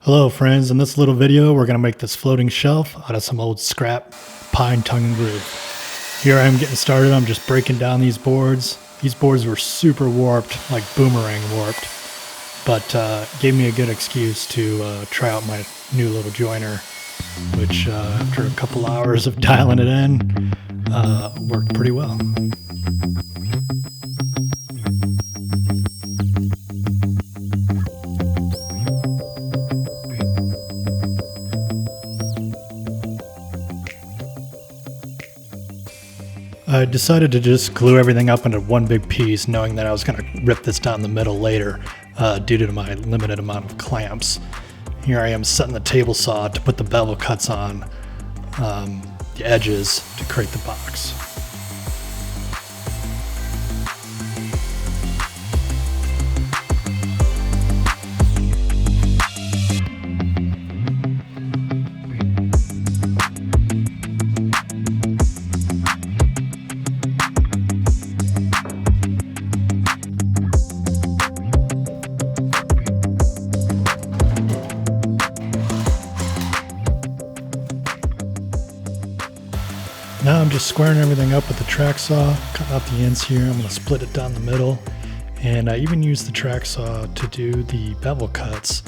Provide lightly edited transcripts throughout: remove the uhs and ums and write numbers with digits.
Hello friends, in this little video we're going to make this floating shelf out of some old scrap pine tongue and groove. Here I am getting started. I'm just breaking down these boards. These boards were super warped, like boomerang warped, but gave me a good excuse to try out my new little joiner, which after a couple hours of dialing it in, worked pretty well. I decided to just glue everything up into one big piece, knowing that I was going to rip this down the middle later due to my limited amount of clamps. Here I am setting the table saw to put the bevel cuts on the edges to create the box. Now I'm just squaring everything up with the track saw, cutting out the ends here. I'm going to split it down the middle, and I even used the track saw to do the bevel cuts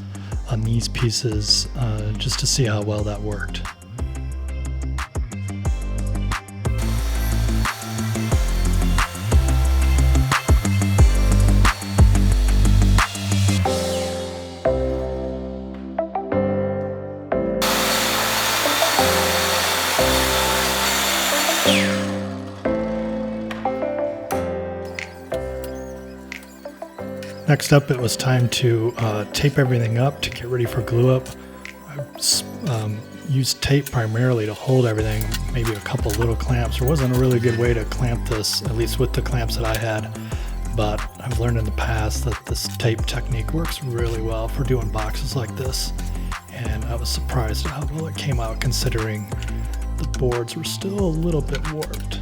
on these pieces just to see how well that worked. Next up, it was time to tape everything up to get ready for glue up. I used tape primarily to hold everything, maybe a couple little clamps. There wasn't a really good way to clamp this, at least with the clamps that I had, but I've learned in the past that this tape technique works really well for doing boxes like this, and I was surprised at how well it came out considering the boards were still a little bit warped.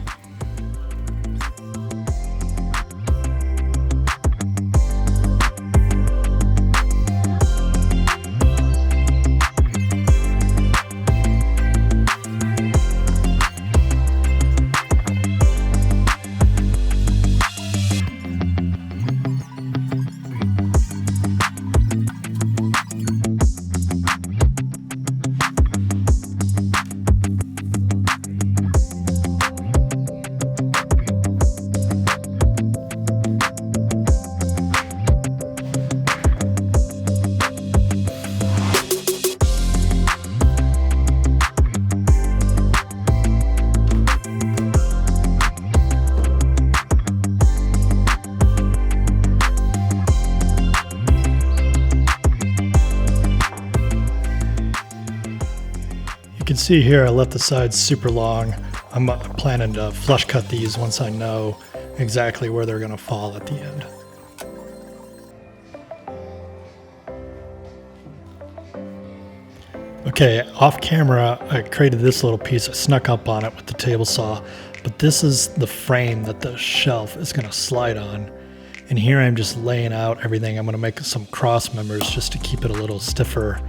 You can see here I left the sides super long. I'm planning to flush cut these once I know exactly where they're going to fall at the end. Okay, off camera I created this little piece. I snuck up on it with the table saw, but this is the frame that the shelf is going to slide on. And here I'm just laying out everything. I'm going to make some cross members just to keep it a little stiffer.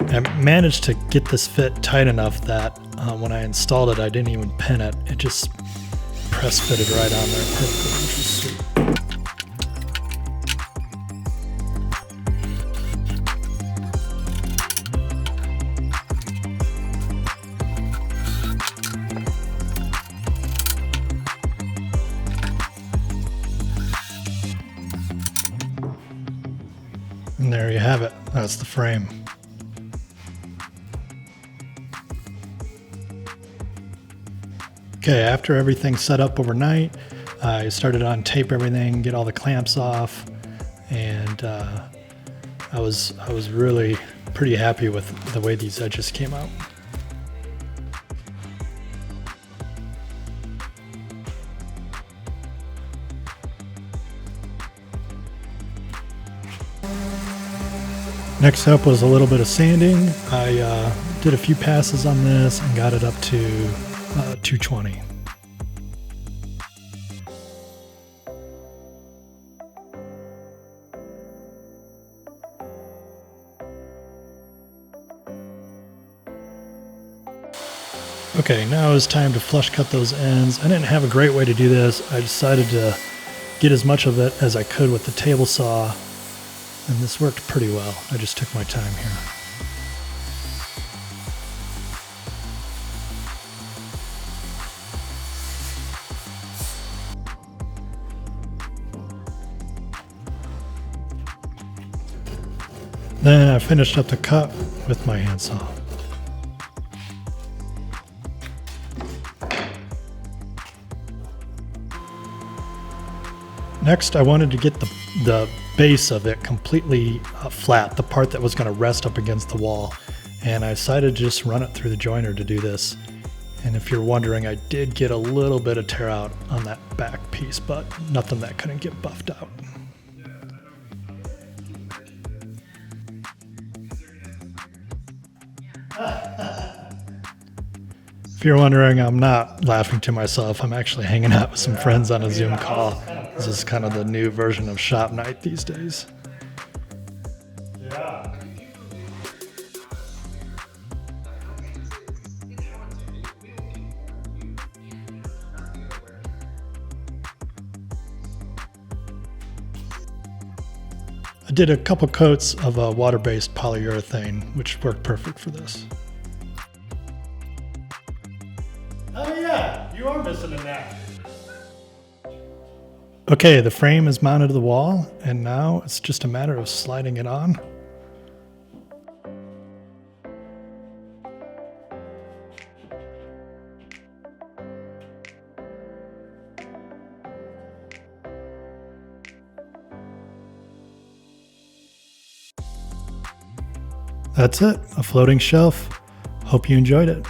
I managed to get this fit tight enough that when I installed it, I didn't even pin it. It just press fitted right on there perfectly, which is sweet. And there you have it. That's the frame. Okay, after everything's set up overnight, I started on tape everything, get all the clamps off, and I was really pretty happy with the way these edges came out. Next up was a little bit of sanding. I did a few passes on this and got it up to 220. Okay, now it's time to flush cut those ends. I didn't have a great way to do this. I decided to get as much of it as I could with the table saw, and this worked pretty well. I just took my time here. Then I finished up the cut with my handsaw. Next, I wanted to get the base of it completely flat, the part that was going to rest up against the wall. And I decided to just run it through the joiner to do this. And if you're wondering, I did get a little bit of tear out on that back piece, but nothing that couldn't get buffed out. If you're wondering, I'm not laughing to myself. I'm actually hanging out with some friends on a Zoom call. This is kind of the new version of shop night these days. Yeah. I did a couple coats of a water-based polyurethane, which worked perfect for this. Oh yeah, you are missing a neck. Okay, the frame is mounted to the wall, and now it's just a matter of sliding it on. That's it, a floating shelf. Hope you enjoyed it.